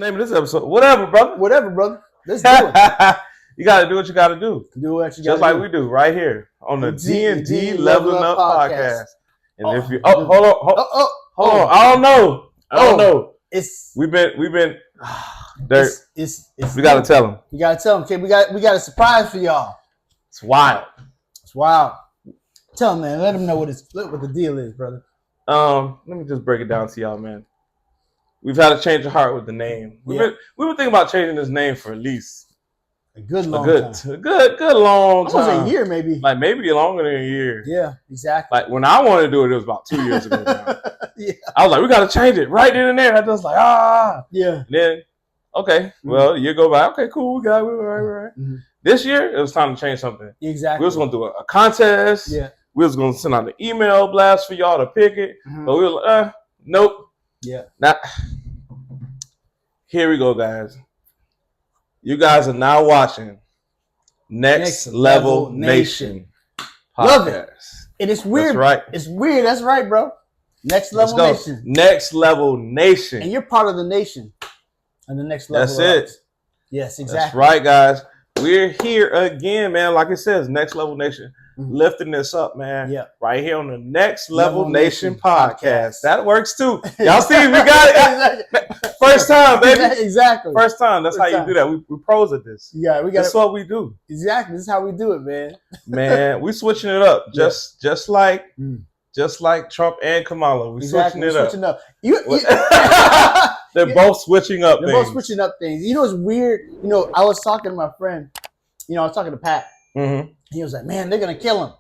name of this episode? Whatever, brother. Whatever, brother. Let's do it. You got to do what you got to do. Do what you got to do. Just like we do right here on the D&D Leveling Up podcast. And if you hold on. I don't know. We've been we got to tell them. You got to tell them. Okay, we got a surprise for y'all. It's wild. Tell them, man. Let them know what the deal is, brother. Let me just break it down to y'all, man. We've had a change of heart with the name. We've been thinking about changing this name for at least a good long time. A good long time. Almost a year, maybe. Like maybe longer than a year. Yeah, exactly. Like when I wanted to do it, it was about 2 years ago now. Yeah. I was like, we got to change it right then and there. I was like, Yeah. And then, okay, well, you go by. Okay, cool. We got it. Right. Mm-hmm. This year, it was time to change something. Exactly. We was going to do a contest. Yeah. We was going to send out an email blast for y'all to pick it. Mm-hmm. But we were like, nope. Yeah. Now, here we go, guys. You guys are now watching Next Level Nation podcast. Love it. And it's weird. That's right. It's weird. That's right, bro. Next Level Nation. Next Level Nation. And you're part of the nation. And the next level. That's it. Yes, exactly. That's right, guys. We're here again, man. Like it says, Next Level Nation. Mm-hmm. Lifting this up, man. Yeah. Right here on the Next Level Nation podcast. That works too. Y'all see, we got it. First time, baby. Exactly. First time. That's how you do that. We pros at this. Yeah, That's what we do. Exactly. This is how we do it, man. Man, we switching it up. Just like Trump and Kamala. We switching it up. They're both switching up. They're both switching up things. You know, it's weird. You know, I was talking to my friend. You know, I was talking to Pat. Mm-hmm. He was like, "Man, they're gonna kill him."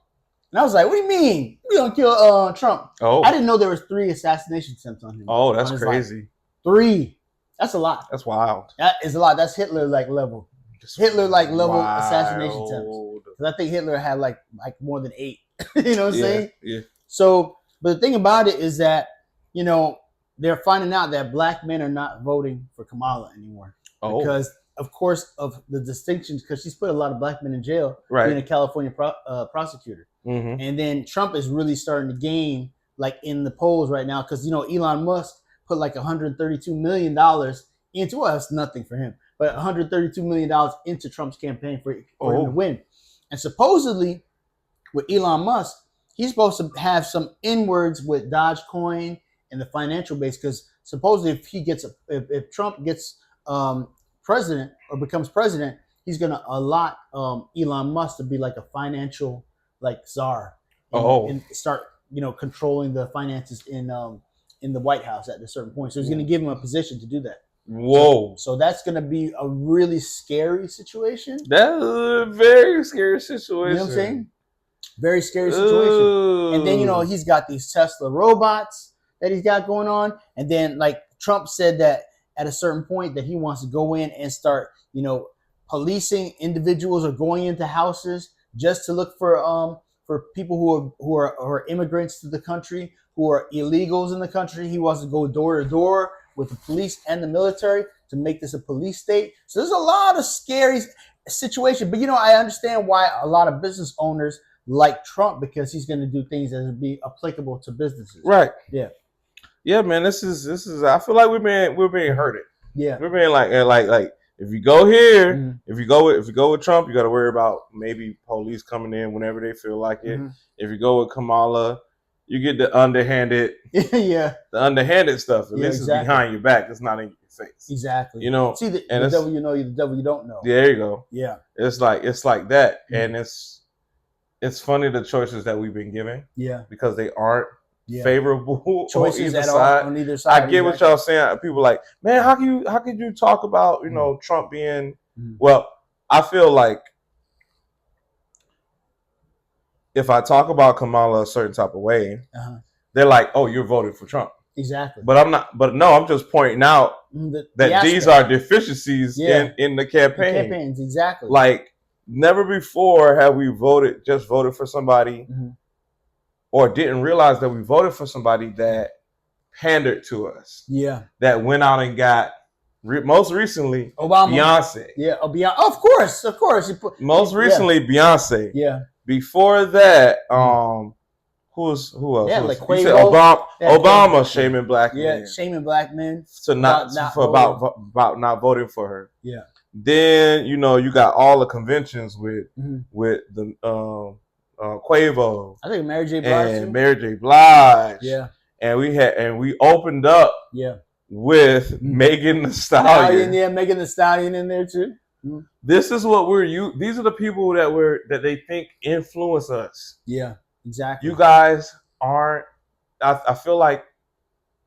And I was like, "What do you mean? We're gonna kill Trump?" Oh, I didn't know there was 3 assassination attempts on him. Oh, that's crazy. 3. That's a lot. That's wild. That is a lot. That's Hitler-like level. Hitler-like level assassination attempts. Because I think Hitler had like more than 8. You know what I'm saying? Yeah. So, but the thing about it is that, you know, they're finding out that black men are not voting for Kamala anymore. Oh. Because, of course, of the distinctions, because she's put a lot of black men in jail, being a California prosecutor. Mm-hmm. And then Trump is really starting to gain, like, in the polls right now, because, you know, Elon Musk put like $132 million into, well, it's nothing for him, but $132 million into Trump's campaign for him to win. And supposedly, with Elon Musk, he's supposed to have some inwards with Dogecoin and the financial base, because supposedly if Trump gets president or becomes president, he's going to allot Elon Musk to be like a financial czar and start, you know, controlling the finances in the White House at a certain point. So he's going to give him a position to do that. Whoa. So that's going to be a really scary situation. That's a very scary situation. You know what I'm saying? Very scary situation. Ooh. And then, you know, he's got these Tesla robots that he's got going on. And then, like, Trump said that at a certain point that he wants to go in and start, you know, policing individuals or going into houses just to look for people who are immigrants to the country, who are illegals in the country. He wants to go door to door with the police and the military to make this a police state. So there's a lot of scary situation. But, you know, I understand why a lot of business owners like Trump, because he's going to do things that will be applicable to businesses. Right. Yeah. Yeah, man. This is. I feel like we're being hurted. Yeah. We're being like if you go here, mm-hmm. if you go with Trump, you got to worry about maybe police coming in whenever they feel like it. Mm-hmm. If you go with Kamala, you get the underhanded, the underhanded stuff. At least it's behind your back. It's not in your face. Exactly. You know, see the devil you know, the devil you don't know. There you go. Yeah. It's like that, mm-hmm. and it's funny the choices that we've been given. Yeah. Because they aren't favorable choices at all on either side. I get what y'all saying. People like, man, how can you talk about, you know, Trump being well, I feel like if I talk about Kamala a certain type of way, they're like, oh, you're voting for Trump. Exactly. But I'm not, but no, I'm just pointing out that these are deficiencies in the campaign. The campaigns, exactly. Like, never before have we voted for somebody or didn't realize that we voted for somebody that pandered to us. Yeah. That went out and got, most recently, Obama. Beyonce. Yeah. Oh, of course. Most recently, Beyonce. Yeah. Before that, Who else? Yeah, like you said Obama shaming black men. Yeah, shaming black men about not voting for her. Yeah. Then you got all the conventions with the Quavo. I think Mary J. Blige. And Mary J. Blige. Yeah. And we opened up. Yeah. With Megan Thee Stallion. Yeah, Megan Thee Stallion in there too. Mm-hmm. This is what these are the people that they think influence us. Yeah, exactly. You guys aren't. I feel like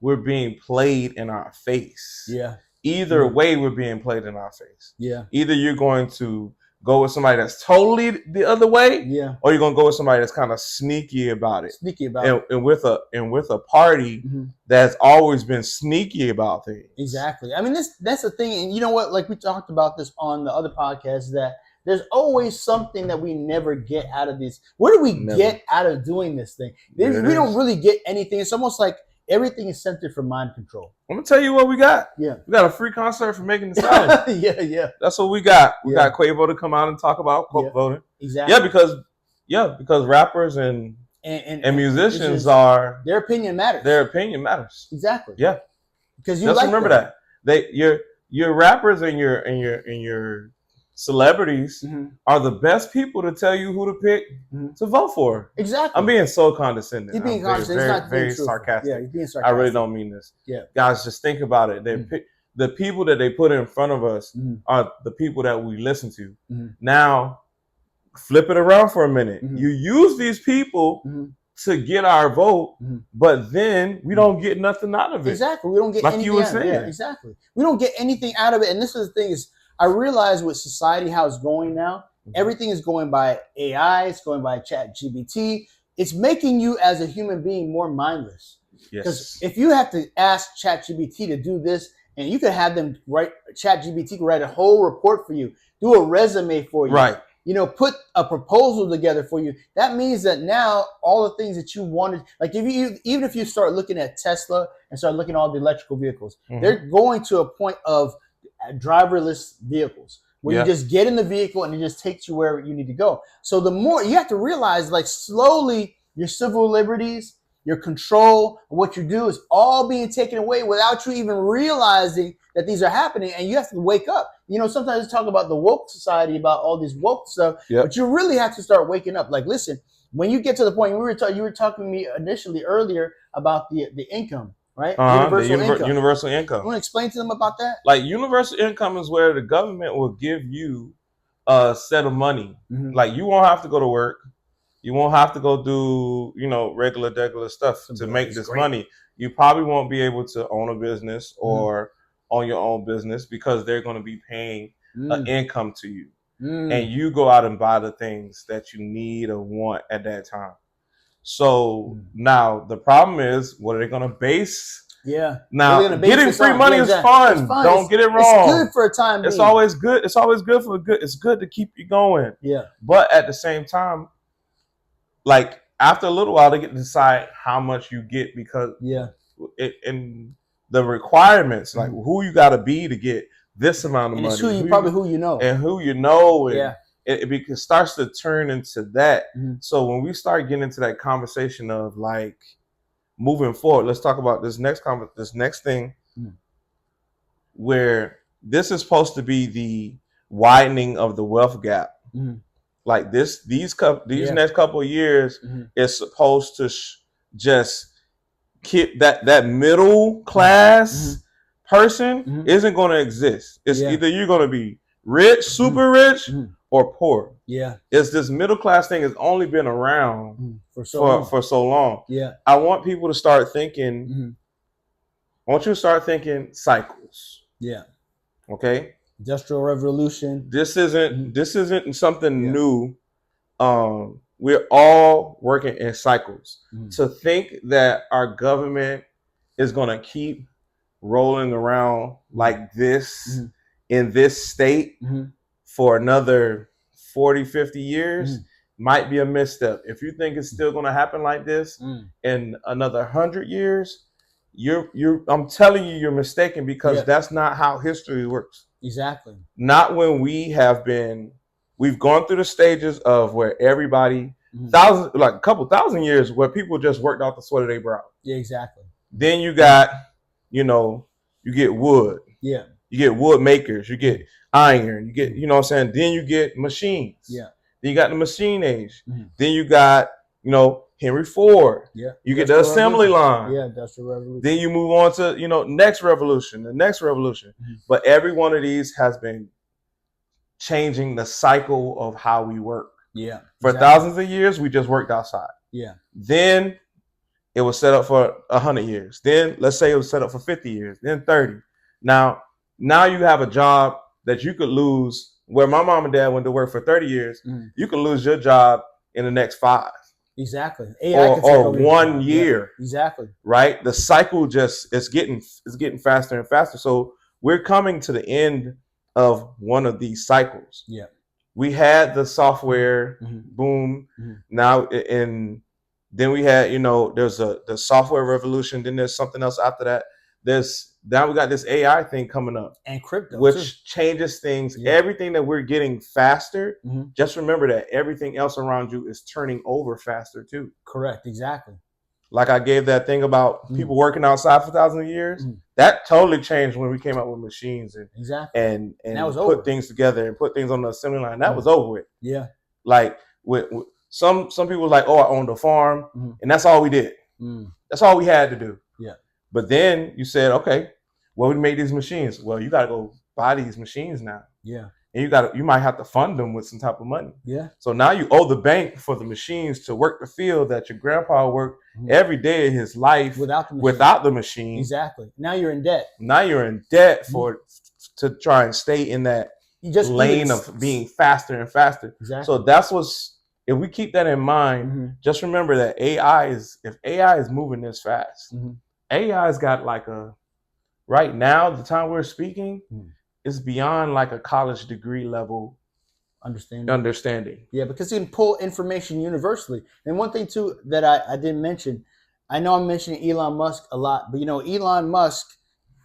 we're being played in our face. Yeah. Either way, we're being played in our face. Yeah. Either you're going to go with somebody that's totally the other way, or you're gonna go with somebody that's kind of sneaky about it. And with a party that's always been sneaky about things. Exactly. I mean, that's the thing, and you know what? Like we talked about this on the other podcast, that there's always something that we never get out of this. What do we get out of doing this thing? We don't really get anything. It's almost like everything is centered for mind control. I'm gonna tell you what we got. Yeah, we got a free concert for Megan Thee Stallion. yeah. That's what we got. We got Quavo to come out and talk about voting. Exactly. Yeah, because rappers and musicians are their opinion matters. Their opinion matters. Exactly. Yeah. Because you remember that your rappers and your celebrities are the best people to tell you who to pick to vote for. Exactly. I'm being so condescending. You're being condescending. Very sarcastic. Yeah, you're being sarcastic. I really don't mean this. Yeah. Guys, just think about it. The people that they put in front of us are the people that we listen to. Now, flip it around for a minute. You use these people to get our vote, but then we don't get nothing out of it. Exactly. We don't get anything you were saying. Yeah, exactly. We don't get anything out of it. And this is the thing is, I realize with society, how it's going now, everything is going by AI, it's going by ChatGPT. It's making you as a human being more mindless. Because if you have to ask ChatGPT to do this, and you could have them ChatGPT could write a whole report for you, do a resume for you. Right. Put a proposal together for you. That means that now all the things that you wanted, like even if you start looking at Tesla and start looking at all the electrical vehicles, they're going to a point of driverless vehicles where you just get in the vehicle and it just takes you wherever you need to go. So the more you have to realize, like slowly your civil liberties, your control of what you do is all being taken away without you even realizing that these are happening. And you have to wake up. Sometimes we talk about the woke society, about all this woke stuff, but you really have to start waking up. Like, listen, when you get to the point, you were talking to me initially earlier about the income. Right? Universal income. You want to explain to them about that? Like, universal income is where the government will give you a set of money. Like, you won't have to go to work. You won't have to go do, regular stuff to make this money. You probably won't be able to own a business or own your own business because they're going to be paying an income to you. And you go out and buy the things that you need or want at that time. So now the problem is, what are they going to base? Yeah. Now, getting free money is fun. It's fun. Don't get it wrong. It's good for a time being. It's always good. It's always good for good. It's good to keep you going. Yeah. But at the same time, like after a little while, they get to decide how much you get because and the requirements, like who you got to be to get this amount of money. It's probably who you know. And who you know. And, yeah. It starts to turn into that. So when we start getting into that conversation of like moving forward, let's talk about this next thing where this is supposed to be the widening of the wealth gap. Like these next couple of years is supposed to just keep that middle class person isn't going to exist. It's either you're going to be rich, super rich, or poor. Yeah. It's this middle class thing has only been around for so long. Yeah. I want people to start thinking, I want you to start thinking cycles. Yeah. Okay? Industrial revolution. This isn't something new. We're all working in cycles. To think that our government is going to keep rolling around like this in this state for another 40, 50 years might be a misstep. If you think it's still going to happen like this in another 100 years, I'm telling you, you're mistaken because that's not how history works. Exactly. Not when we've gone through the stages of where everybody thousands, like a couple thousand years where people just worked out the sweat of their brow. Yeah, exactly. Then you got, you get wood. Yeah. You get wood makers. You get iron. You get, you know what I'm saying? Then you get machines. Yeah. Then you got the machine age. Then you got, Henry Ford. Yeah. You get the assembly line. Yeah, Industrial Revolution. Then you move on to, next revolution, the next revolution. But every one of these has been changing the cycle of how we work. Yeah. For thousands of years, we just worked outside. Yeah. Then it was set up for 100 years. Then let's say it was set up for 50 years. Then 30. Now you have a job that you could lose. Where my mom and dad went to work for 30 years, you can lose your job in the next 5. Exactly. Or 1 year. Yeah, exactly. Right? The cycle it's getting faster and faster. So we're coming to the end of one of these cycles. Yeah. We had the software boom. Now, and then we had, there's the software revolution. Then there's something else after that. Now we got this AI thing coming up. And crypto, which changes things. Yeah. Everything that we're getting faster, just remember that everything else around you is turning over faster too. Correct, exactly. Like I gave that thing about people working outside for thousands of years. That totally changed when we came out with machines and and that was put things together and put things on the assembly line. That was over with. Yeah. Like with some people was like, oh, I owned a farm, and that's all we did. That's all we had to do. Yeah. But then you said, okay, well, we made these machines. Well, you got to go buy these machines now. Yeah. And you might have to fund them with some type of money. Yeah. So now you owe the bank for the machines to work the field that your grandpa worked every day of his life without the machine. Exactly. Now you're in debt. Now you're in debt to try and stay in that lane of being faster and faster. Exactly. So if we keep that in mind, just remember that if AI is moving this fast, AI's got right now, the time we're speaking, is beyond like a college degree level understanding. Yeah, because you can pull information universally. And one thing too that I didn't mention, I know I'm mentioning Elon Musk a lot, but Elon Musk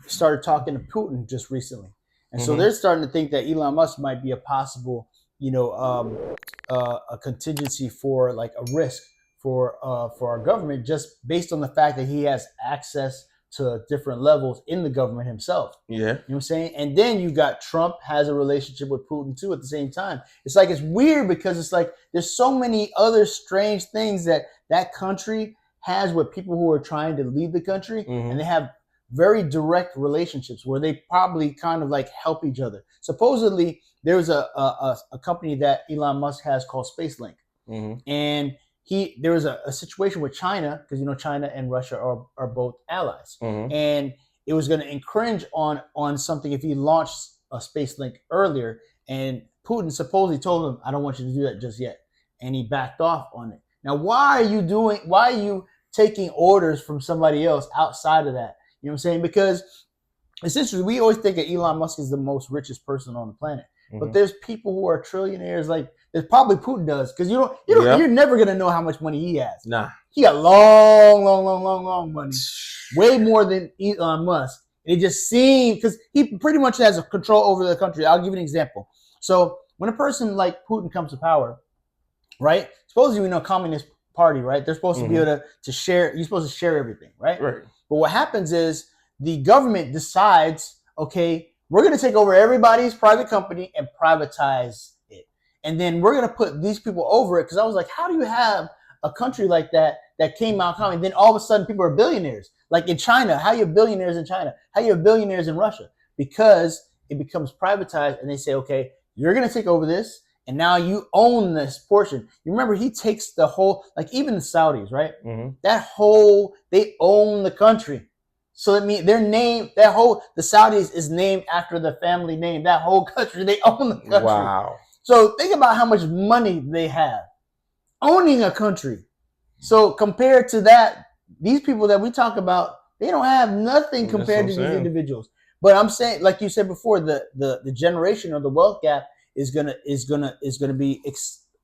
started talking to Putin just recently. And so they're starting to think that Elon Musk might be a possible, a contingency for like a risk for our government, just based on the fact that he has access to different levels in the government himself. Yeah. You know what I'm saying? And then you got Trump has a relationship with Putin too at the same time. It's like, it's weird because it's like there's so many other strange things that country has with people who are trying to lead the country, and they have very direct relationships where they probably kind of like help each other. Supposedly there's a company that Elon Musk has called SpaceLink. And there was a situation with China, because China and Russia are both allies, and it was going to infringe on something if he launched a SpaceLink earlier. And Putin supposedly told him, "I don't want you to do that just yet," and he backed off on it. Now, why are you taking orders from somebody else outside of that? You know what I'm saying? Because it's interesting. We always think that Elon Musk is the most richest person on the planet, but there's people who are trillionaires like. It's probably Putin does, because you're never gonna know how much money he has. Nah, he got long money, way more than Elon Musk. And it just seems because he pretty much has a control over the country. I'll give you an example. So when a person like Putin comes to power, right? Supposedly, Communist Party, right? They're supposed to be able to share. You're supposed to share everything, right? Right. But what happens is the government decides, okay, we're gonna take over everybody's private company and privatize. And then we're going to put these people over it. Because I was like, how do you have a country like that came out coming? And then all of a sudden people are billionaires. Like in China, how you have billionaires in China? How you have billionaires in Russia? Because it becomes privatized and they say, okay, you're going to take over this. And now you own this portion. You remember he takes the whole, like even the Saudis, right? They own the country. So that means the Saudis is named after the family name. That whole country, they own the country. Wow. So think about how much money they have owning a country. So compared to that, these people that we talk about, they don't have nothing compared to these individuals. But I'm saying, like you said before, the generation or the wealth gap is gonna be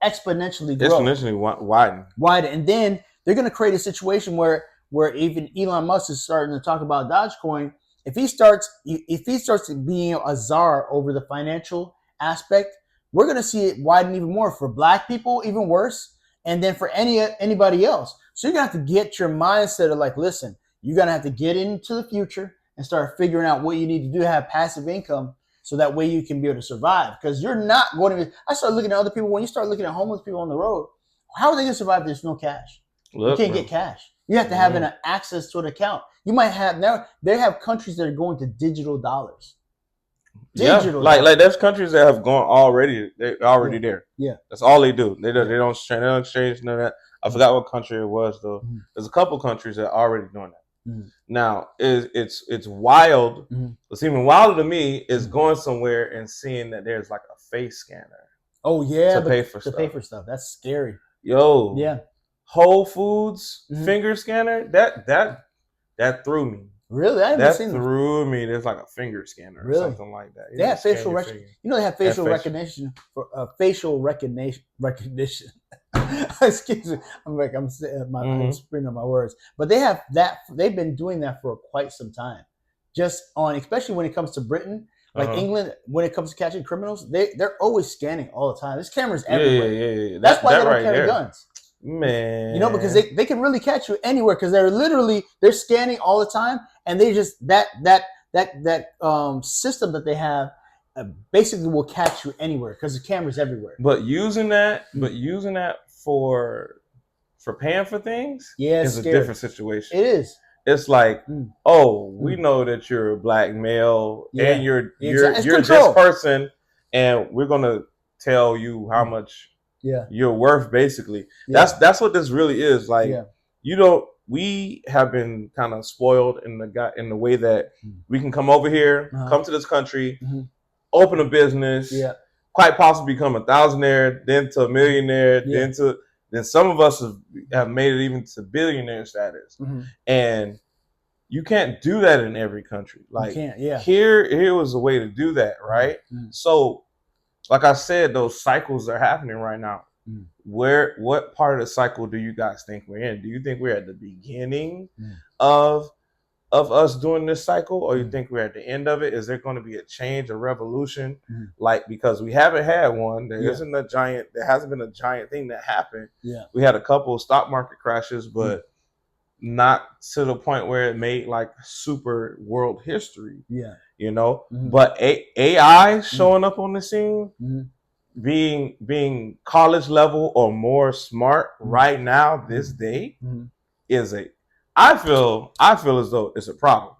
exponentially grow. Exponentially widen. And then they're gonna create a situation where even Elon Musk is starting to talk about Dogecoin. If he starts being a czar over the financial aspect, we're going to see it widen even more for black people, even worse. and then for anybody else. So you're gonna have to get your mindset of like, listen, you're gonna have to get into the future and start figuring out what you need to do to have passive income, so that way you can be able to survive. Because you're not going to. I start looking at other people. When you start looking at homeless people on the road, how are they gonna survive if there's no cash? You can't get cash. You have to have an access to an account. You might have now. They have countries that are going to digital dollars. Like there's countries that have gone already. They're already there. Yeah, that's all they do. They don't exchange none of that. I forgot what country it was though. Mm-hmm. There's a couple countries that are already doing that. Mm-hmm. Now it's wild. Mm-hmm. What's even wilder to me is going somewhere and seeing that there's like a face scanner. Oh yeah, to pay for stuff. That's scary. Yo, yeah. Whole Foods finger scanner. That threw me. Really? That threw me. There's like a finger scanner or something like that. They have facial recognition. You know, they have facial recognition for facial recognition. Excuse me. I'm spinning on my words. But they have that. They've been doing that for quite some time. Especially when it comes to Britain, like England, when it comes to catching criminals, they're always scanning all the time. There's cameras everywhere. Yeah. That's why they don't carry guns. Man, you know, because they can really catch you anywhere because they're scanning all the time, and they just that system that they have basically will catch you anywhere because the cameras everywhere. But using that for paying for things, is a different situation. It is. It's like, we know that you're a black male and you're this person, and we're gonna tell you how much. You're worth, basically. That's what this really is. Like, we have been kind of spoiled in the way that we can come over here, come to this country, open a business, quite possibly become a thousandaire, then to a millionaire, then some of us have made it even to billionaire status. And you can't do that in every country. Like, here was a way to do that, right? So, like I said, those cycles are happening right now. What part of the cycle do you guys think we're in? Do you think we're at the beginning of us doing this cycle, or you think we're at the end of it? Is there going to be a change, a revolution? Like, because we haven't had one. There hasn't been a giant thing that happened. We had a couple of stock market crashes, but not to the point where it made like super world history. You know, but AI showing up on the scene, being college level or more smart right now, this day, I feel as though it's a problem.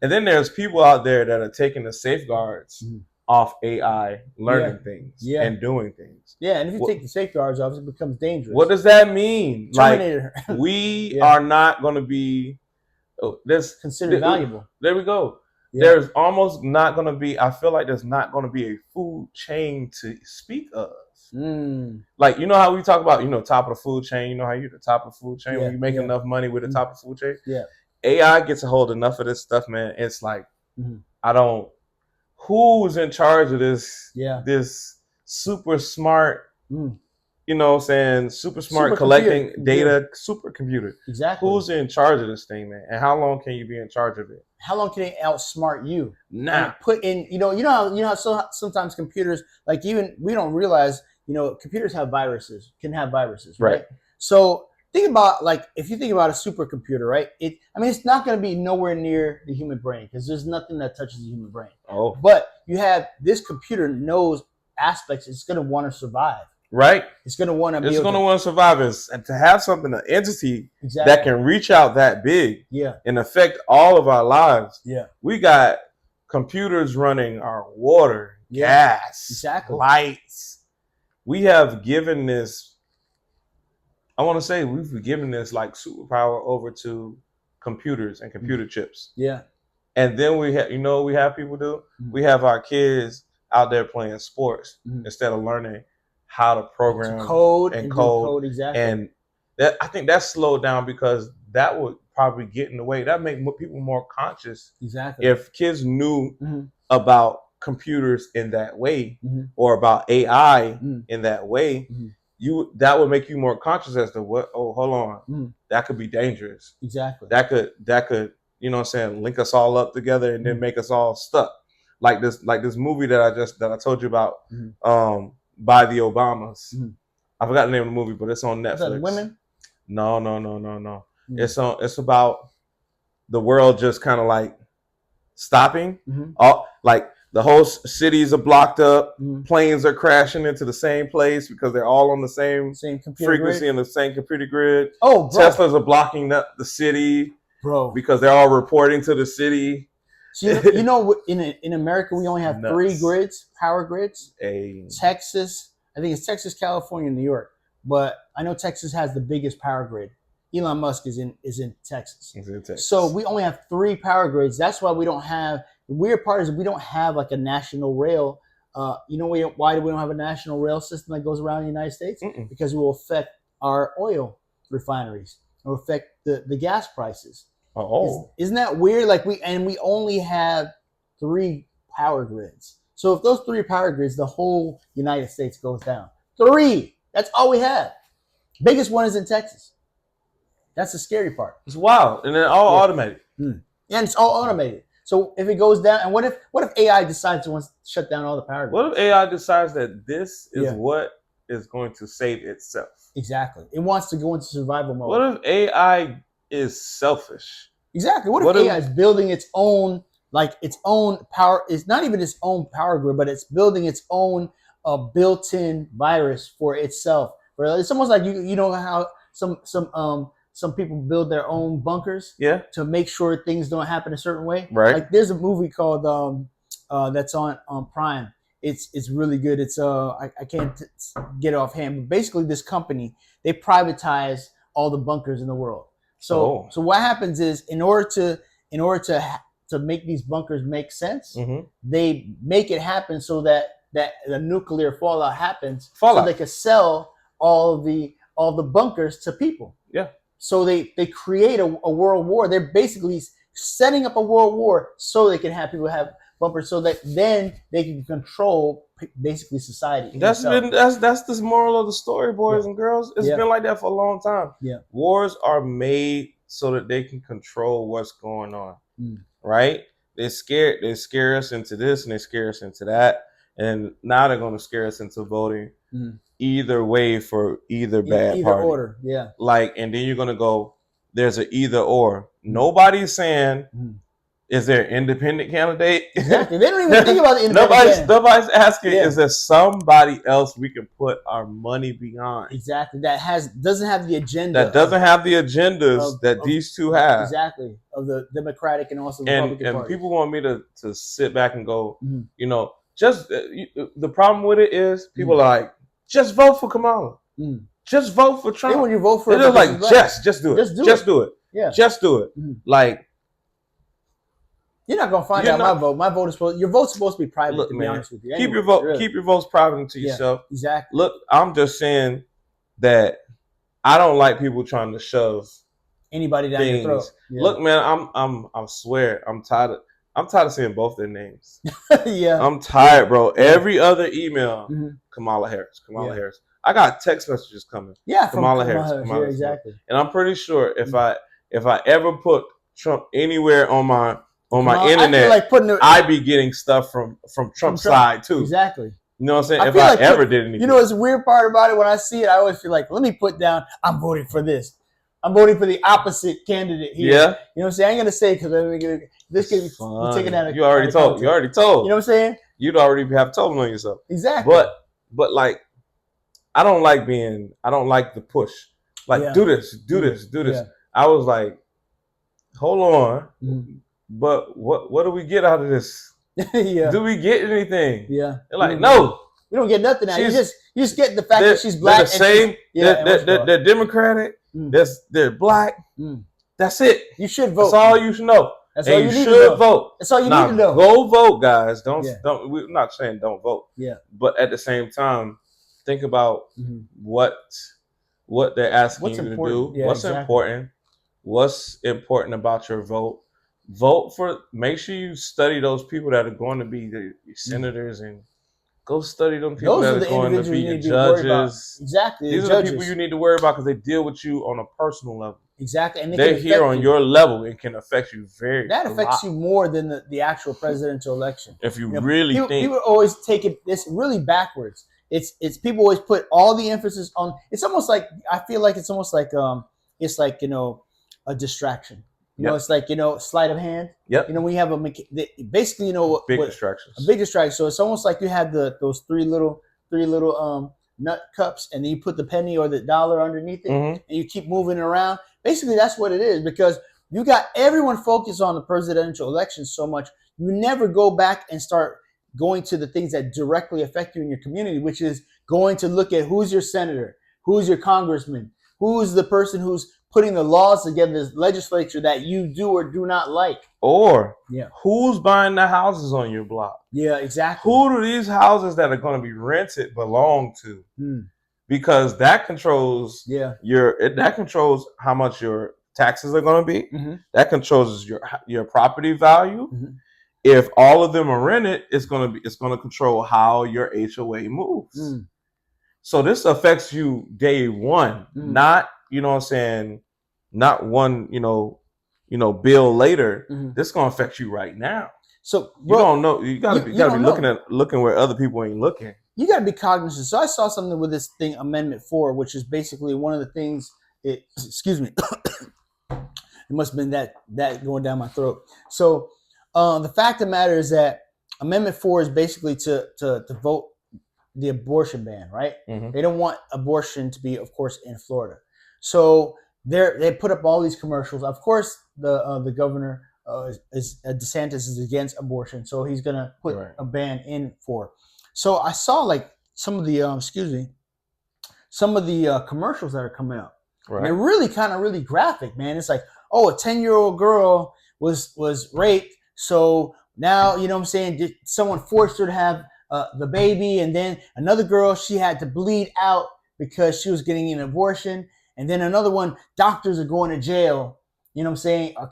And then there's people out there that are taking the safeguards off AI, learning things and doing things. And if you take the safeguards off, it becomes dangerous. What does that mean? Terminator. Like, we are not going to be considered valuable. There we go. There's almost not going to be, I feel like there's not going to be a food chain to speak of. Like, you know how we talk about, top of the food chain, you know how you're the top of the food chain when you make enough money with the top of the food chain? AI gets a hold of enough of this stuff, man. It's like, who's in charge of this, this super smart, you know what I'm saying, super smart collecting data supercomputer. Exactly. Who's in charge of this thing, man? And how long can you be in charge of it? How long can they outsmart you? Nah. Put in, you know how sometimes computers, like, even we don't realize, computers can have viruses, right? So think about, like, if you think about a supercomputer, right? It's not going to be nowhere near the human brain because there's nothing that touches the human brain. But you have this computer knows aspects. It's going to want to survive. Right, it's going to want to. It's going to want to survive, and to have something, an entity that can reach out that big, and affect all of our lives. We got computers running our water, gas, lights. We have given this. I want to say we've given this like superpower over to computers and computer chips. And then we have people do. We have our kids out there playing sports instead of learning how to program, code, exactly. And I think that slowed down because that would probably get in the way. That make people more conscious. Exactly. If kids knew about computers in that way, or about AI in that way, that would make you more conscious as to what. Oh, hold on, that could be dangerous. Exactly. That could, you know what I'm saying, link us all up together and then make us all stuck. Like this movie that I told you about. By the Obamas. I forgot the name of the movie, but it's on Netflix. Is that women? No. It's about the world just kind of like stopping. All like the whole cities are blocked up. Planes are crashing into the same place because they're all on the same frequency grid. and the same computer grid. Oh, bro. Teslas are blocking the city, bro, because they're all reporting to the city. So in America we only have three grids, power grids. Texas, I think it's Texas, California, New York. But I know Texas has the biggest power grid. Elon Musk is in Texas. So we only have three power grids. That's why we don't have. The weird part is we don't have like a national rail. You know why do we don't have a national rail system that goes around the United States? Because it will affect our oil refineries. It will affect the gas prices. Isn't that weird? Like we only have three power grids. So if those three power grids, the whole United States goes down. Three. That's all we have. Biggest one is in Texas. That's the scary part. It's wild, and they're all automated. Yeah, and it's all automated. So if it goes down, and what if AI decides to shut down all the power grids? What if AI decides that this is what is going to save itself? Exactly. It wants to go into survival mode. What if AI is selfish? Exactly. What if AI is building its own power? It's not even its own power grid, but it's building its own built-in virus for itself. It's almost like you know how some people build their own bunkers to make sure things don't happen a certain way. Right. Like there's a movie called that's on Prime. It's really good. It's I can't get it offhand, but basically this company, they privatize all the bunkers in the world. So what happens is in order to make these bunkers make sense, they make it happen so that the nuclear fallout happens, so they can sell all the bunkers to people. Yeah. So they create a world war. They're basically setting up a world war so they can have people have bunkers, so that then they can control basically society. That's the moral of the story, boys and girls. It's been like that for a long time. Yeah. Wars are made so that they can control what's going on. Right? They scare us into this and they scare us into that. And now they're going to scare us into voting either way for either bad party. Order, yeah. Like, and then you're going to go, there's an either or. Nobody's saying, is there an independent candidate? Exactly. They don't even think about the independent Nobody's asking, is there somebody else we can put our money behind? Exactly. That doesn't have the agenda. That doesn't have the agendas that these two have. Exactly. Of the Democratic and also the Republican Party. And people want me to sit back and go, you know, just the problem with it is people are like, just vote for Kamala. Just vote for Trump. Then when you vote for they're like, just do it. Just do it. Yeah. Just do it. Like, you're not gonna find out my vote. My vote is your vote's supposed to be private. Look, to be man, honest with you, keep your vote. Really. Keep your votes private to yourself. Exactly. Look, I'm just saying that I don't like people trying to shove anybody down your throat. Yeah. Look, man, I swear, I'm tired of seeing both their names. Yeah. I'm tired, bro. Every other email, Kamala Harris. Kamala Harris. I got text messages coming. Yeah, Kamala Harris. Yeah, exactly. And I'm pretty sure if I ever put Trump anywhere on my internet, I'd be getting stuff from Trump's side too. Exactly. You know what I'm saying? If I ever did anything. You know what's the weird part about it? When I see it, I always feel like, let me put down, I'm voting for this. I'm voting for the opposite candidate here. Yeah. You know what I'm saying? I ain't gonna say because this could be taken out of. You already told. You know what I'm saying? You'd already have told on yourself. Exactly. But like, I don't like the push. Like, do this. Yeah. I was like, hold on. But what do we get out of this? Yeah. Do we get anything? Yeah. They're like, no. We don't get nothing out. You just get the fact that she's black. They're the same. They're Democratic. They're black. That's it. You should vote. That's all you should know. That's all you need to should vote. That's all you need to know. Go vote, guys. Don't. We're not saying don't vote. Yeah. But at the same time, think about what they're asking you to do. Yeah, what's important. What's important about your vote. Make sure you study those people that are going to be the senators and go study them people that are going to be your judges. Exactly. These are the people you need to worry about because they deal with you on a personal level. Exactly. And they're here on your level and can affect you That affects you more than the actual presidential election. If you really think. People always take this really backwards. it's people always put all the emphasis on. It's almost like I feel like it's almost like it's like a distraction. It's like sleight of hand. Yep. When you have basically big distractions. A big distraction. So it's almost like you have those three little nut cups, and then you put the penny or the dollar underneath it, and you keep moving it around. Basically, that's what it is, because you got everyone focused on the presidential election so much, you never go back and start going to the things that directly affect you in your community, which is going to look at who's your senator, who's your congressman, who's the person who's putting the laws together, this legislature that you do or do not like. Or who's buying the houses on your block? Yeah, exactly. Who do these houses that are going to be rented belong to? Because that controls that controls how much your taxes are going to be. That controls your property value. If all of them are rented, it's going to control how your HOA moves. So this affects you day one, not not one bill later. This is going to affect you right now. So bro, you don't know. You got to be looking where other people ain't looking. You got to be cognizant. So I saw something with this thing, Amendment 4, which is basically one of the things. Excuse me. It must have been that going down my throat. So the fact of the matter is that Amendment 4 is basically to vote the abortion ban, right? They don't want abortion to be, of course, in Florida. So they put up all these commercials. Of course, the governor DeSantis is against abortion, so he's gonna put a ban in for. So I saw like some of the commercials that are coming up. And they're really really graphic, man. It's like, oh, a 10-year-old girl was raped, so now what I'm saying, someone forced her to have the baby, and then another girl, she had to bleed out because she was getting an abortion, and then another one, doctors are going to jail, or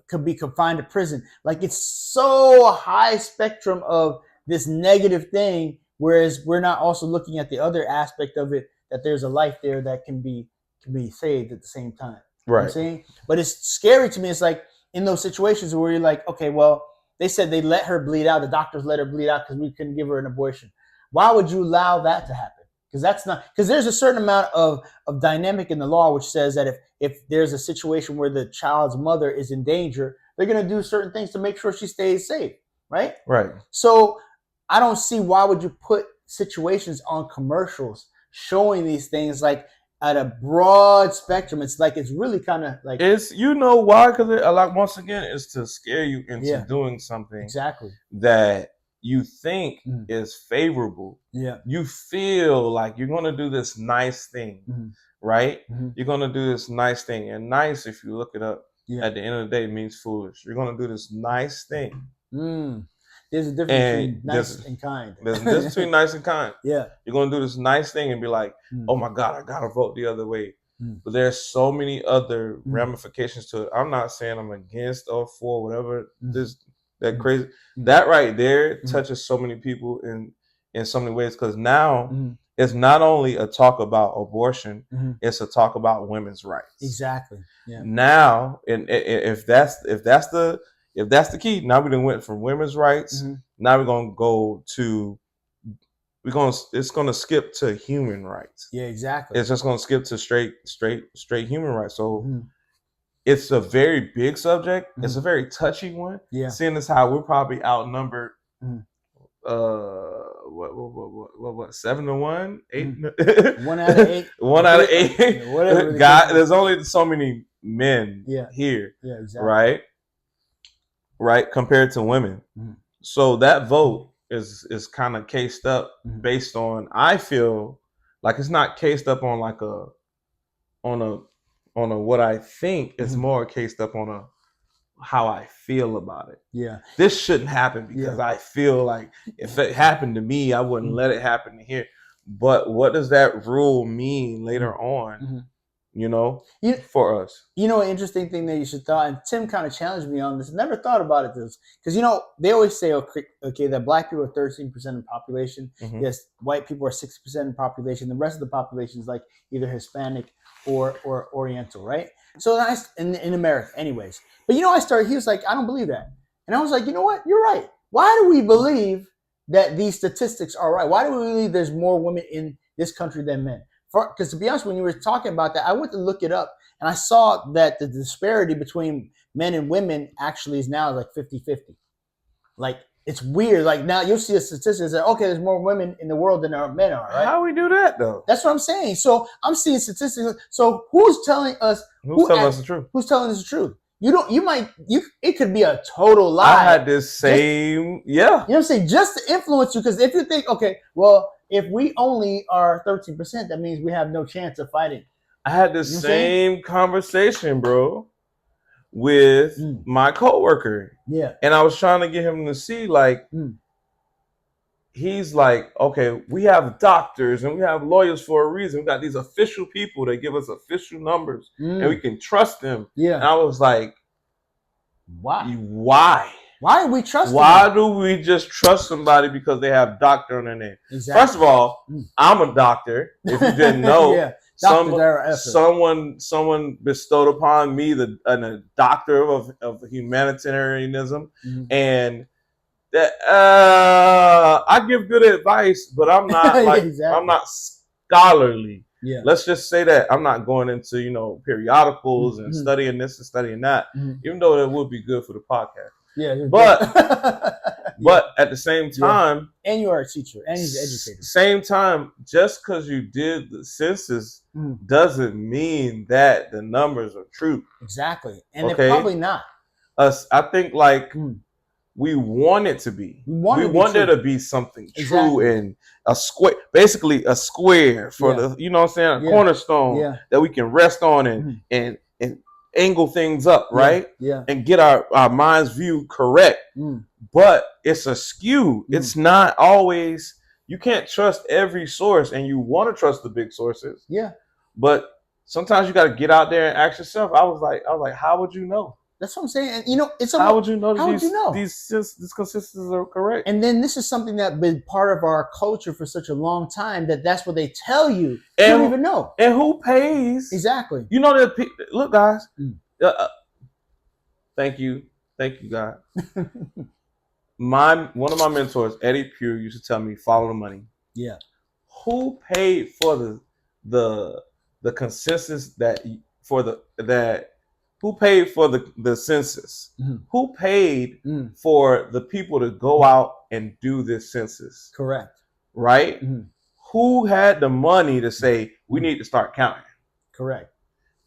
could be confined to prison. Like, it's so high spectrum of this negative thing, whereas we're not also looking at the other aspect of it, that there's a life there that can be saved at the same time. You know what I'm saying? But it's scary to me. It's like in those situations where you're like, okay, well, they said they let her bleed out. The doctors let her bleed out because we couldn't give her an abortion. Why would you allow that to happen? Because there's a certain amount of dynamic in the law which says that if there's a situation where the child's mother is in danger, they're going to do certain things to make sure she stays safe, right? Right. So I don't see why would you put situations on commercials showing these things like at a broad spectrum. It's like it's really kind of like it's why? Because once again, it's to scare you into doing something that you think is favorable. Yeah, you feel like you're gonna do this nice thing, right? You're gonna do this nice thing, and nice, if you look it up, at the end of the day, means foolish. You're gonna do this nice thing. There's a difference between nice and kind. There's a difference between nice and kind. Yeah. You're going to do this nice thing and be like, oh my God, I got to vote the other way. But there's so many other ramifications to it. I'm not saying I'm against or for whatever that crazy. That right there touches so many people in so many ways, because now it's not only a talk about abortion, it's a talk about women's rights. Exactly. Yeah. Now, and if that's the key, now we done went from women's rights. Now we're gonna go to it's gonna skip to human rights. Yeah, exactly. It's just gonna skip to straight human rights. So it's a very big subject. It's a very touchy one. Yeah. Seeing as how we're probably outnumbered. What 7-1, 8? 1 out of 8. 1 out of 8. Whatever. God, there's only so many men here. Yeah, exactly. Right, compared to women. So that vote is kind of cased up based on, I feel like it's not cased up on like on a what I think. It's more cased up on how I feel about it. Yeah. This shouldn't happen because I feel like if it happened to me, I wouldn't let it happen here. But what does that rule mean later on? For us. An interesting thing that you should thought, and Tim kind of challenged me on this. Never thought about it because they always say okay that black people are 13% of the population. Yes, white people are 60% of the population. The rest of the population is like either Hispanic or Oriental, right? So that's in America, anyways. But he was like, I don't believe that, and I was like, you know what? You're right. Why do we believe that these statistics are right? Why do we believe there's more women in this country than men? Because to be honest, when you were talking about that, I went to look it up and I saw that the disparity between men and women actually is now like 50-50. Like, it's weird. Like, now you'll see a statistic that, okay, there's more women in the world than there are men are, right? How we do that, though? That's what I'm saying. So I'm seeing statistics. So who's telling us? Who's telling us the truth? Who's telling us the truth? It could be a total lie. I had this same, You know what I'm saying? Just to influence you. Because if you think, okay, well, if we only are 13%, that means we have no chance of fighting. I had the same conversation, bro, with my coworker. Yeah. And I was trying to get him to see, like, he's like, okay, we have doctors and we have lawyers for a reason. We got these official people that give us official numbers and we can trust them. Yeah. And I was like, why? Why are we trusting Why do we just trust somebody because they have doctor on their name? Exactly. First of all, I'm a doctor. If you didn't know, yeah. Someone bestowed upon me a doctor of humanitarianism, and that I give good advice, but I'm not like I'm not scholarly. Yeah. Let's just say that I'm not going into periodicals and studying this and studying that, even though that would be good for the podcast. Yeah, but at the same time, and you are a teacher and he's an educator. Same time, just because you did the census doesn't mean that the numbers are true. Exactly, and they're probably not. I think we want it to be. We want there to be something true and a square, basically a square for the a cornerstone that we can rest on and angle things up, right? Yeah. And get our mind's view correct. But it's askew. It's not always, you can't trust every source, and you want to trust the big sources. Yeah. But sometimes you got to get out there and ask yourself. I was like, how would you know? That's what I'm saying. And how would you know that these consistencies are correct? And then this is something that's been part of our culture for such a long time that's what they tell you. You don't even know. And who pays? Exactly. You know that. Look, guys. Thank you, God. One of my mentors, Eddie Pugh, used to tell me, follow the money. Yeah. Who paid for the consensus who paid for the census? Who paid for the people to go out and do this census? Correct. Right? Who had the money to say, we need to start counting? Correct.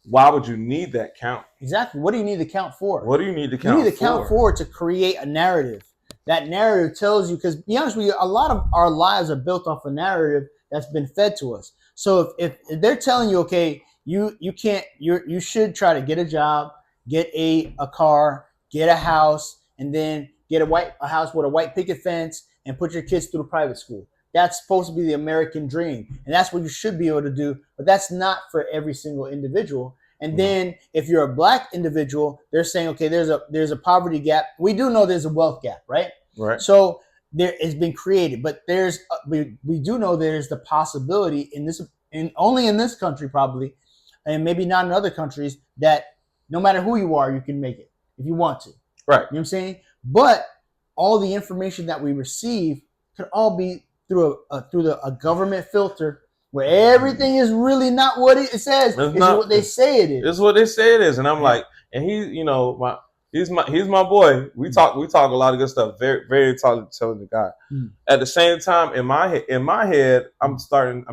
Why would you need that count? Exactly. What do you need to count for? What do you need to count for? You need to count for to create a narrative. That narrative tells you, because be honest with you, a lot of our lives are built off a narrative that's been fed to us. So if they're telling you, okay, you should try to get a job, get a car, get a house, and then get a house with a white picket fence and put your kids through private school. That's supposed to be the American dream. And that's what you should be able to do. But that's not for every single individual. And then if you're a black individual, they're saying, okay, there's a poverty gap. We do know there's a wealth gap, right? Right. So there has been created, but we do know there's the possibility only in this country probably, and maybe not in other countries, that no matter who you are, you can make it if you want to. Right. You know what I'm saying? But all the information that we receive could all be through a government filter where everything is really not what it says. It's what they say it is. It's what they say it is. And I'm like, and he's my boy. We talk a lot of good stuff. Very, very intelligent guy. At the same time, in my head, I'm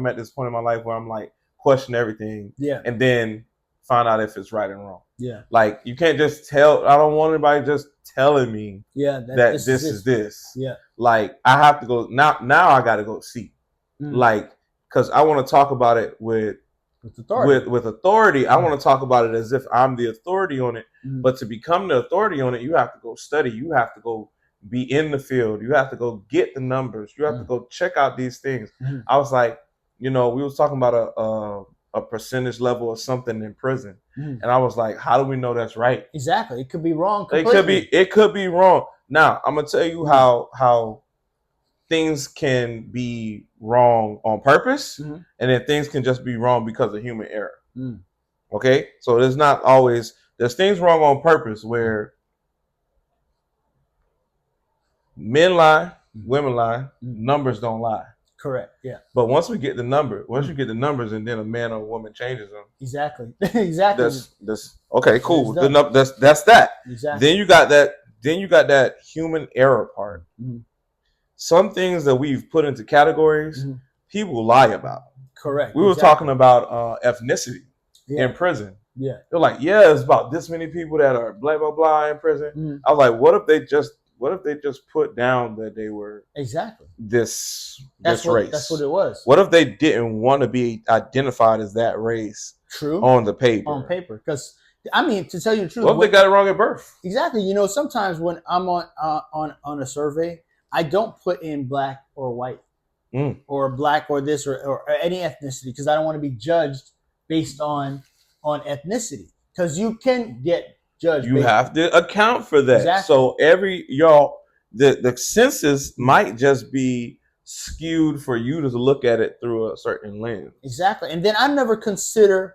at this point in my life where I'm like question everything. Yeah. And then find out if it's right and wrong. Yeah. Like you can't just tell. I don't want anybody just telling me that this is this. Yeah. Like I have to go now. I got to go see. Like because I want to talk about it with authority. With authority. I want to talk about it as if I'm the authority on it. But to become the authority on it, you have to go study. You have to go be in the field. You have to go get the numbers. You have to go check out these things. I was like, we was talking about a percentage level or something in prison. And I was like, how do we know that's right? Exactly. It could be wrong completely. It could be wrong. Now, I'm going to tell you how things can be wrong on purpose, and then things can just be wrong because of human error. Okay? So there's things wrong on purpose where men lie, women lie, numbers don't lie. Correct. Yeah. But once we get the number, you get the numbers, and then a man or a woman changes them. Exactly. Exactly. That's okay. Cool. That's that. Exactly. Then you got that. Then you got that human error part. Some things that we've put into categories, people lie about. Correct. We were talking about ethnicity in prison. Yeah. They're like, yeah, it's about this many people that are blah blah blah in prison. I was like, what if they just put down that they were this race? That's what it was. What if they didn't want to be identified as that race? True. On the paper. On paper, because I mean, to tell you the truth, what if they got it wrong at birth? Exactly. You know, sometimes when I'm on a survey, I don't put in black or white or black or this or any ethnicity, because I don't want to be judged based on ethnicity, because you can get judged. You have to account for that. Exactly. So the census might just be skewed for you to look at it through a certain lens. Exactly. And then I never consider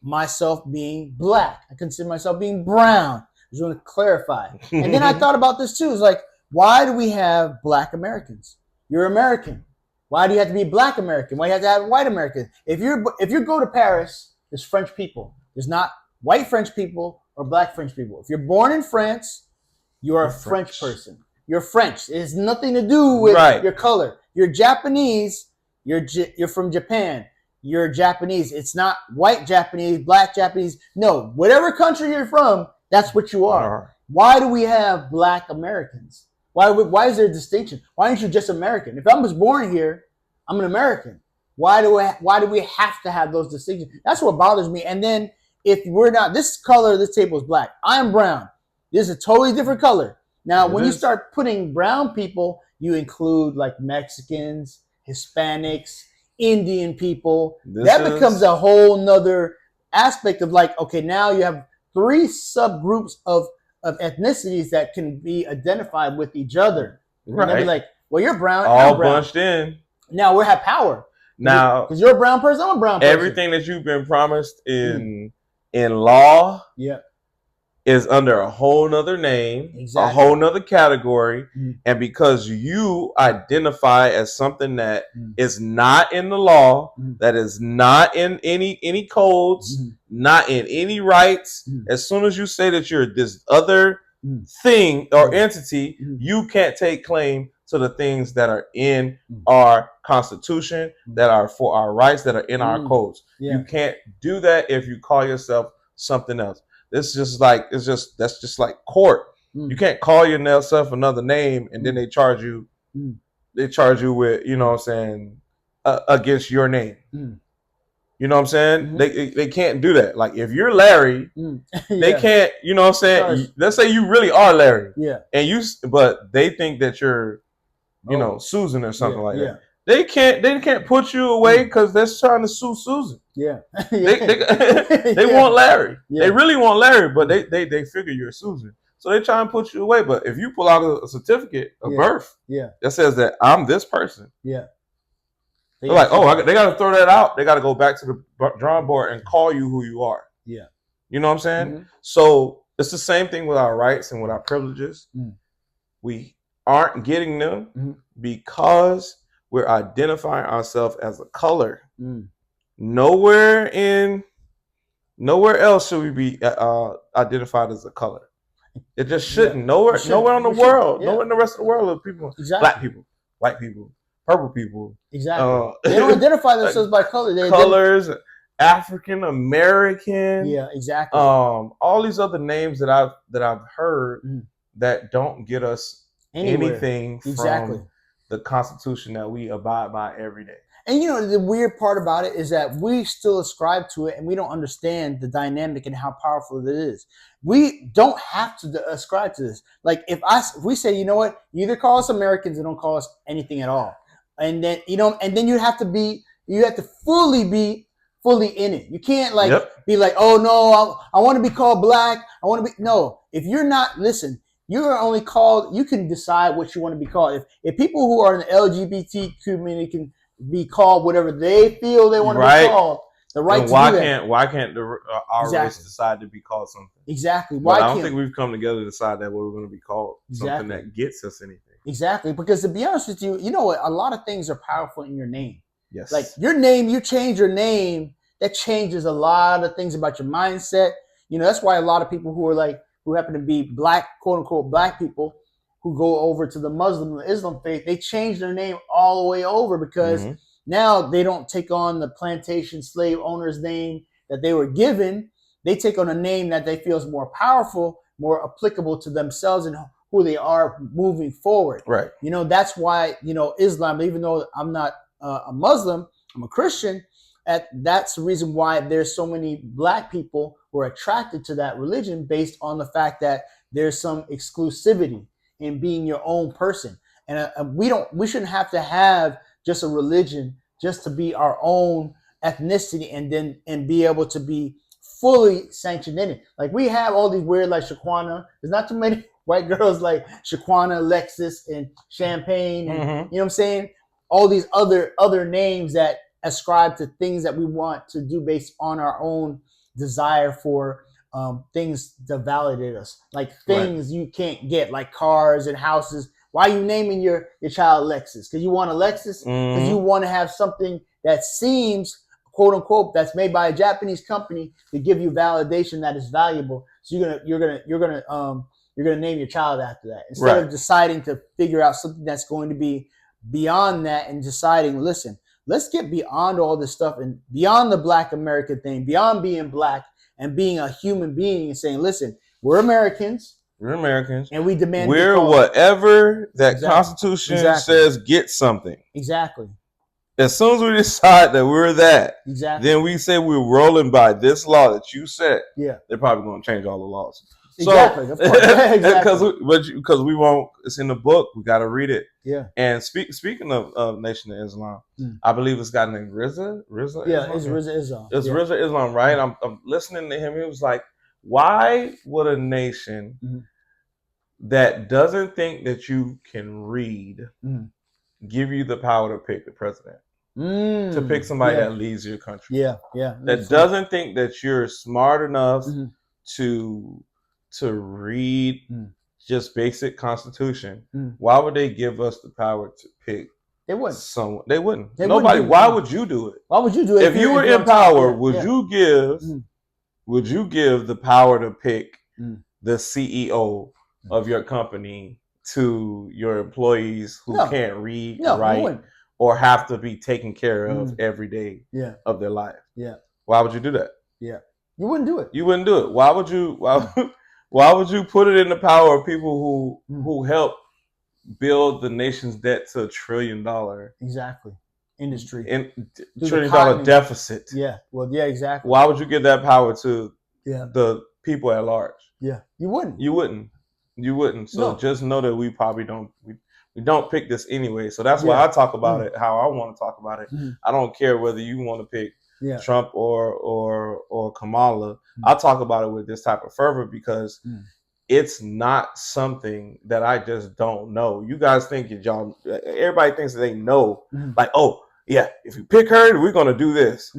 myself being black. I consider myself being brown. I just want to clarify. And then I thought about this too. It's like, why do we have black Americans? You're American. Why do you have to be black American? Why do you have to have white American? If you go to Paris, there's French people. There's not white French people or black French people. If you're born in France, you're a French person. You're French. It has nothing to do with your color. You're Japanese. You're from Japan. You're Japanese. It's not white Japanese, black Japanese. No, whatever country you're from, that's what you are. Why do we have black Americans? Why is there a distinction? Why aren't you just American? If I was born here, I'm an American. Why do we have to have those distinctions? That's what bothers me. And then if we're not, this color, this table is black. I'm brown. This is a totally different color. Now, when you start putting brown people, you include like Mexicans, Hispanics, Indian people. That becomes a whole nother aspect of like, okay, now you have 3 subgroups of ethnicities that can be identified with each other. Right. And they'll be like, well, you're brown. All bunched in. Now we have power. Now, because you're a brown person, I'm a brown person. Everything that you've been promised in law is under a whole nother name, a whole nother category. And because you identify as something that is not in the law, that is not in any codes, not in any rights, as soon as you say that you're this other thing or entity, you can't take claim to the things that are in our Constitution, that are for our rights, that are in our codes. You can't do that if you call yourself something else. That's just like court. You can't call yourself another name and then they charge you. They charge you with, you know what I'm saying, against your name. You know what I'm saying? They can't do that. Like if you're Larry, they can't. You know what I'm saying? Let's say you really are Larry. And but they think that you're, you know, Susan or something like that. They can't put you away because they're trying to sue Susan. They want Larry. They really want Larry, but they figure you're Susan. So they try and put you away. But if you pull out a certificate of birth that says that I'm this person, they're like, oh, they got to throw that out. They got to go back to the drawing board and call you who you are. You know what I'm saying? So it's the same thing with our rights and with our privileges. We aren't getting them because we're identifying ourselves as a color. Nowhere else should we be identified as a color. It just shouldn't. Nowhere in the world. Nowhere in the rest of the world of people. Black people, white people, purple people. They don't identify themselves by color. Colors, African American. All these other names that I've heard that don't get us anything from the Constitution that we abide by every day. And you know, the weird part about it is that we still ascribe to it and we don't understand the dynamic and how powerful it is. We don't have to ascribe to this. Like if we say, you know what, you either call us Americans or don't call us anything at all. And then, you know, and then you have to fully be in it. You can't be like, oh no, I want to be called black. No, if you're not, listen, you are only called, you can decide what you want to be called. If people who are in the LGBT community can be called whatever they feel they want to be called, the right to do that. Why can't our race decide to be called something? Exactly. I don't think we've come together to decide that what we're going to be called, something that gets us anything. Exactly. Because to be honest with you, you know what? A lot of things are powerful in your name. Yes. Like your name, you change your name, that changes a lot of things about your mindset. You know, that's why a lot of people who happen to be black, quote unquote, black people who go over to the Muslim or Islam faith, they change their name all the way over because now they don't take on the plantation slave owner's name that they were given. They take on a name that they feel is more powerful, more applicable to themselves and who they are moving forward. Right. You know, that's why, you know, Islam, even though I'm not a Muslim, I'm a Christian. That's the reason why there's so many black people who are attracted to that religion based on the fact that there's some exclusivity in being your own person. And we shouldn't have to have just a religion just to be our own ethnicity and be able to be fully sanctioned in it. Like we have all these weird like Shaquana. There's not too many white girls like Shaquana, Lexus, and Champagne, and you know what I'm saying? All these other names that ascribe to things that we want to do based on our own desire for things to validate us, like things you can't get, like cars and houses. Why are you naming your child Lexus? Because you want a Lexus? Because you want to have something that seems, quote unquote, that's made by a Japanese company to give you validation that is valuable. So you're gonna name your child after that instead of deciding to figure out something that's going to be beyond that and deciding, listen, let's get beyond all this stuff and beyond the Black American thing, beyond being black and being a human being and saying, listen, we're Americans. We're Americans. And we demand we're whatever that Constitution says, get something. Exactly. As soon as we decide that we're that, then we say we're rolling by this law that you set. Yeah. They're probably going to change all the laws. Exactly. So, of course. because we won't, it's in the book. We got to read it. Yeah. And speaking of Nation of Islam, I believe it's got named Rizza. Yeah, it's Rizza Islam. It's Rizza Islam, right? I'm listening to him. He was like, why would a nation that doesn't think that you can read give you the power to pick the president? To pick somebody that leads your country. Yeah. That doesn't think that you're smart enough to read just basic Constitution. Why would they give us the power to pick? They wouldn't. Someone. They wouldn't. Nobody. Why would you do it? Why would you do it? If you were in power, would you give the power to pick the CEO of your company to your employees who can't read, write, or have to be taken care of every day of their life? Yeah. Why would you do that? Yeah. You wouldn't do it. You wouldn't do it. Why would you? Why would you put it in the power of people who help build the nation's debt to $1 trillion? Exactly. Industry. $1 trillion deficit. Yeah. Well, yeah, exactly. Why would you give that power to the people at large? Yeah. You wouldn't. You wouldn't. So just know that we probably don't. We don't pick this anyway. So that's why I talk about it how I want to talk about it. I don't care whether you want to pick Trump or Kamala. I talk about it with this type of fervor because it's not something that I just don't know. You guys think everybody thinks that they know, like, oh yeah, if you pick her, we're gonna do this.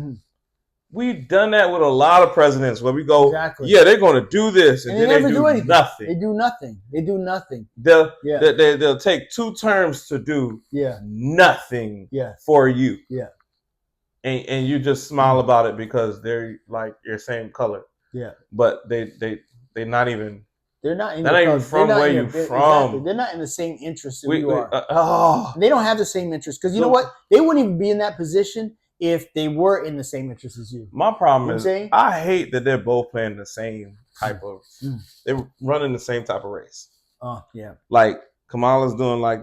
We've done that with a lot of presidents where we go, yeah, they're gonna do this, and then they do nothing. They do nothing. They do nothing. They'll take 2 terms to do nothing for you. Yeah. And you just smile about it because they're like your same color. Yeah. But they're not even. They're not even from where you're from. Exactly. They're not in the same interest as you are. They don't have the same interest because you know what? They wouldn't even be in that position if they were in the same interest as you. My problem is I hate that they're both playing the same type of. They're running the same type of race. Yeah. Like Kamala's doing like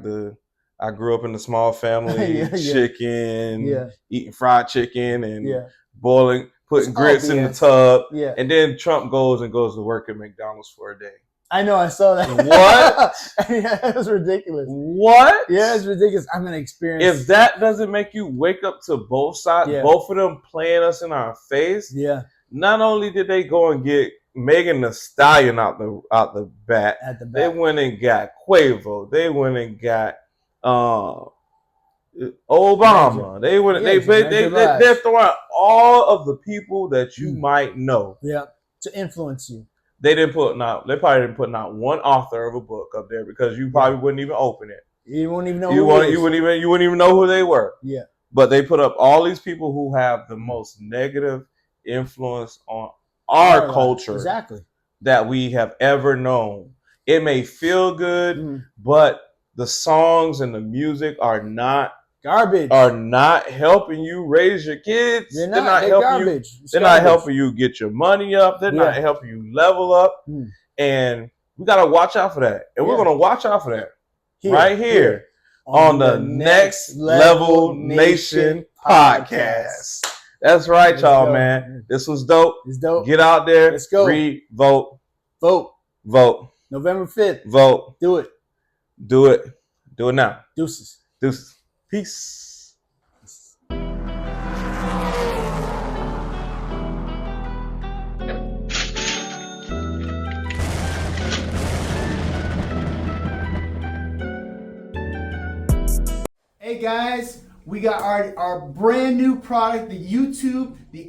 I grew up in a small family, chicken, eating fried chicken and putting grits in the tub. Yeah. And then Trump goes to work at McDonald's for a day. I know, I saw that. What? Yeah, it was ridiculous. What? Yeah, it's ridiculous. I'm going to experience. If that doesn't make you wake up to both sides, both of them playing us in our face. Yeah. Not only did they go and get Megan Thee Stallion out the bat, they went and got Quavo. They went and got Obama. They went. They're throwing all of the people that you might know. Yeah. To influence you. They probably didn't put not one author of a book up there because you probably wouldn't even open it. You wouldn't even know you wouldn't even know who they were. Yeah. But they put up all these people who have the most negative influence on our culture exactly that we have ever known. It may feel good, but the songs and the music are not garbage. Are not helping you raise your kids. They're not helping garbage. They're not helping you get your money up. They're not helping you level up. And we gotta watch out for that. And we're gonna watch out for that right here on the Next Level Nation podcast. That's right, y'all, man. This was dope. It's dope. Get out there. Let's go. Read, vote. Vote. November 5th. Vote. Do it. Do it. Do it now. Deuces. Peace. Hey guys, we got our brand new product, the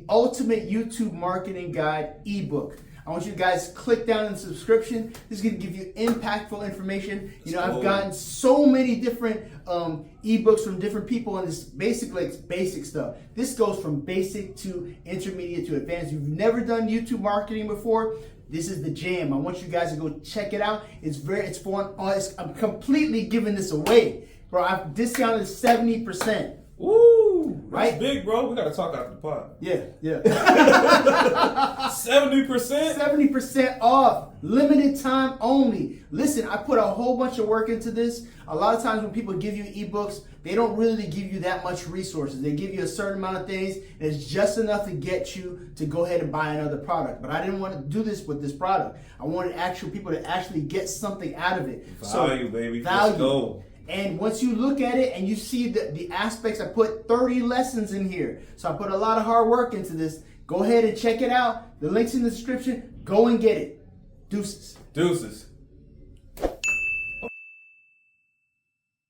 Ultimate YouTube Marketing Guide ebook. I want you guys to click down on the subscription. This is going to give you impactful information. You know, I've gotten so many different ebooks from different people, and it's basic stuff. This goes from basic to intermediate to advanced. If you've never done YouTube marketing before, this is the jam. I want you guys to go check it out. I'm completely giving this away. Bro, I've discounted 70%. Woo! Right? That's big, bro. We gotta talk after the pod. Yeah. 70%? 70% off. Limited time only. Listen, I put a whole bunch of work into this. A lot of times when people give you ebooks, they don't really give you that much resources. They give you a certain amount of things, and it's just enough to get you to go ahead and buy another product. But I didn't want to do this with this product. I wanted actual people to actually get something out of it. Value, baby. Value. Let's go. And once you look at it and you see the aspects, I put 30 lessons in here. So I put a lot of hard work into this. Go ahead and check it out. The link's in the description. Go and get it. Deuces.